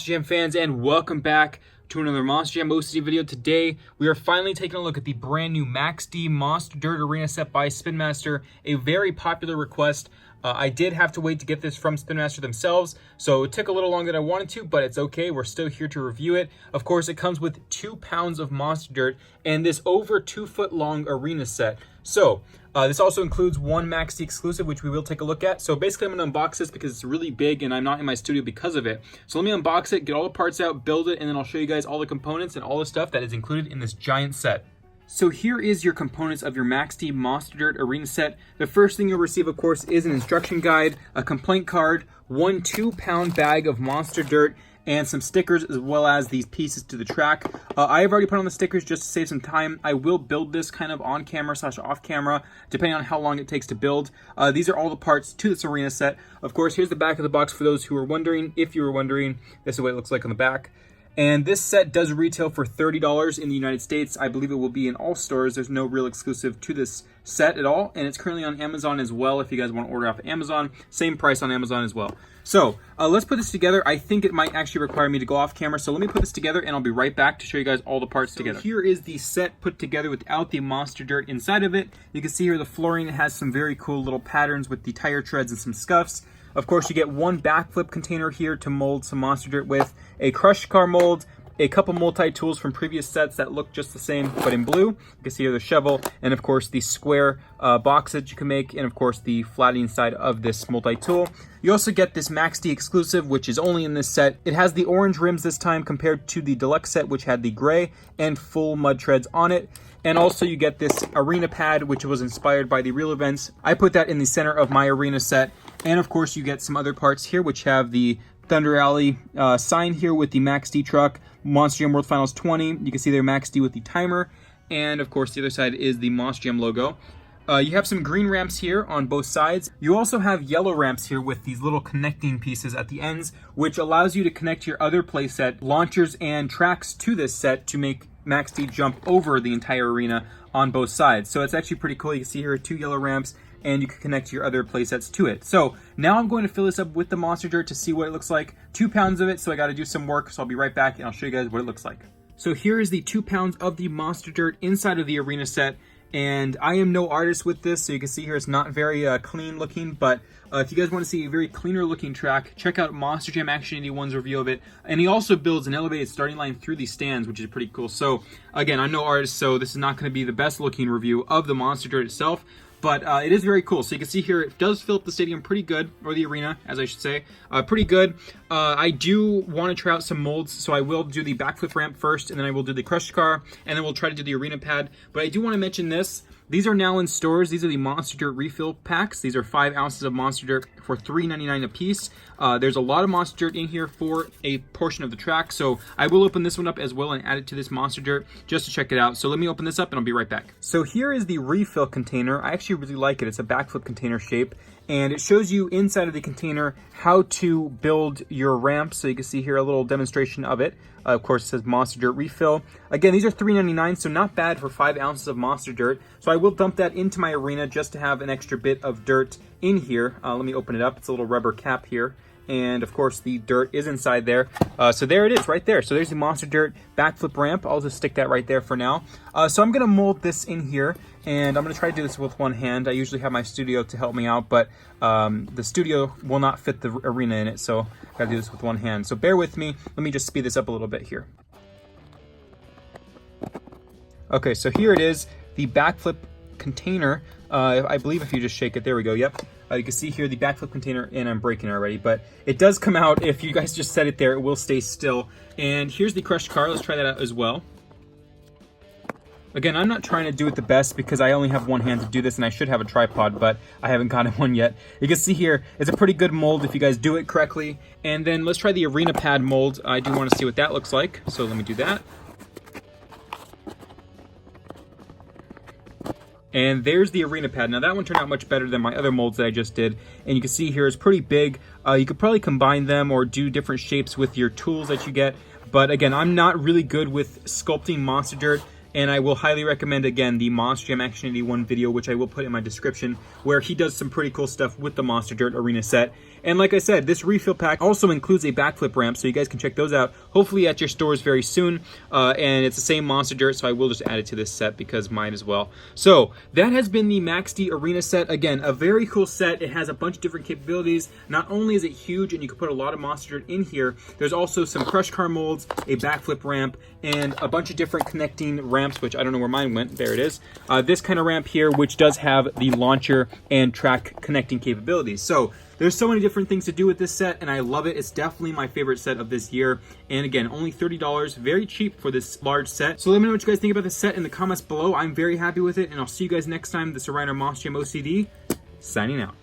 Monster Jam fans, and welcome back to another Monster Jam OCD video. Today, we are finally taking a look at the brand new Max D Monster Dirt Arena set by Spin Master, a very popular request. I did have to wait to get this from Spin Master themselves, so it took a little longer than I wanted to, but it's okay. We're still here to review it. Of course, it comes with 2 pounds of Monster Dirt and this over 2 foot long arena set. So, this also includes one Max D exclusive, which we will take a look at. So basically, I'm going to unbox this because it's really big and I'm not in my studio because of it. So let me unbox it, get all the parts out, build it, and then I'll show you guys all the components and all the stuff that is included in this giant set. So here is your components of your Max D Monster Dirt Arena set. The first thing you'll receive, of course, is an instruction guide, a complaint card, one 2-pound bag of Monster Dirt, and some stickers, as well as these pieces to the track. I have already put on the stickers just to save some time. I will build this kind of on camera / off camera, depending on how long it takes to build. These are all the parts to this arena set. Of course, here's the back of the box for those who are wondering. If you were wondering, this is what it looks like on the back. And this set does retail for $30 in the United States. I believe it will be in all stores. There's no real exclusive to this set at all. And it's currently on Amazon as well. If you guys want to order off of Amazon, same price on Amazon as well. So let's put this together. I think it might actually require me to go off camera. So let me put this together and I'll be right back to show you guys all the parts together. Here is the set put together without the Monster Dirt inside of it. You can see here the flooring has some very cool little patterns with the tire treads and some scuffs. Of course, you get one backflip container here to mold some Monster Dirt with, a crushed car mold, a couple multi-tools from previous sets that look just the same but in blue. You can see here the shovel, and of course the square box that you can make, and of course the flattening side of this multi-tool. You also get this Max D exclusive, which is only in this set. It has the orange rims this time compared to the deluxe set, which had the gray and full mud treads on it. And also you get this arena pad, which was inspired by the real events. I put that in the center of my arena set. And of course you get some other parts here, which have the Thunder Alley sign here with the Max D truck, Monster Jam World Finals 20. You can see there Max D with the timer. And of course the other side is the Monster Jam logo. You have some green ramps here on both sides. You also have yellow ramps here with these little connecting pieces at the ends, which allows you to connect your other playset launchers and tracks to this set to make Max D jump over the entire arena on both sides. So it's actually pretty cool. You can see here 2 yellow ramps, and you can connect your other playsets to it. So now I'm going to fill this up with the Monster Dirt to see what it looks like. 2 pounds of it, so I got to do some work. So I'll be right back and I'll show you guys what it looks like. So here is the 2 pounds of the Monster Dirt inside of the arena set. And I am no artist with this, so you can see here it's not very clean looking, but if you guys want to see a very cleaner looking track, check out Monster Jam Action 81's review of it. And he also builds an elevated starting line through these stands, which is pretty cool. So again, I'm no artist, so this is not going to be the best looking review of the Monster Dirt itself, but it is very cool. So you can see here, it does fill up the stadium pretty good, or the arena, as I should say, pretty good. I do want to try out some molds, so I will do the backflip ramp first, and then I will do the crushed car, and then we'll try to do the arena pad. But I do want to mention this. These are now in stores. These are the Monster Dirt refill packs. These are 5 ounces of Monster Dirt for $3.99 a piece. There's a lot of Monster Dirt in here for a portion of the track, so I will open this one up as well and add it to this Monster Dirt just to check it out. So let me open this up and I'll be right back. So here is the refill container. I actually really like it. It's a backflip container shape, and it shows you inside of the container how to build your ramp. So you can see here a little demonstration of it. Of course, it says Monster Dirt refill. Again, these are $3.99, so not bad for 5 ounces of Monster Dirt. So I will dump that into my arena just to have an extra bit of dirt in here. Let me open it up. It's a little rubber cap here. And of course the dirt is inside there. So there it is right there. So there's the Monster Dirt backflip ramp. I'll just stick that right there for now. So I'm going to mold this in here, and I'm going to try to do this with one hand. I usually have my studio to help me out, but the studio will not fit the arena in it, so I got to do this with one hand. So bear with me. Let me just speed this up a little bit here. Okay, so here it is, the backflip container. I believe if you just shake it, there we go, yep. You can see here the backflip container, and I'm breaking it already, but it does come out. If you guys just set it there, it will stay still. And here's the crushed car. Let's try that out as well. Again, I'm not trying to do it the best because I only have one hand to do this, and I should have a tripod, but I haven't gotten one yet. You can see here, it's a pretty good mold if you guys do it correctly. And then let's try the arena pad mold. I do want to see what that looks like, so let me do that. And there's the arena pad. Now that one turned out much better than my other molds that I just did. And you can see here it's pretty big. You could probably combine them or do different shapes with your tools that you get. But again, I'm not really good with sculpting Monster Dirt. And I will highly recommend, again, the Monster Jam Action 81 video, which I will put in my description, where he does some pretty cool stuff with the Monster Dirt Arena set. And like I said, this refill pack also includes a backflip ramp, so you guys can check those out, hopefully at your stores very soon. And it's the same Monster Dirt, so I will just add it to this set because mine as well. So that has been the Max D Arena set. Again, a very cool set. It has a bunch of different capabilities. Not only is it huge and you can put a lot of Monster Dirt in here, there's also some crush car molds, a backflip ramp, and a bunch of different connecting ramps, which I don't know where mine went. There it is. This kind of ramp here, which does have the launcher and track connecting capabilities. So there's so many different things to do with this set, and I love it. It's definitely my favorite set of this year. And again, only $30, very cheap for this large set. So let me know what you guys think about this set in the comments below. I'm very happy with it, and I'll see you guys next time. This is Ryan, Monster Jam OCD, signing out.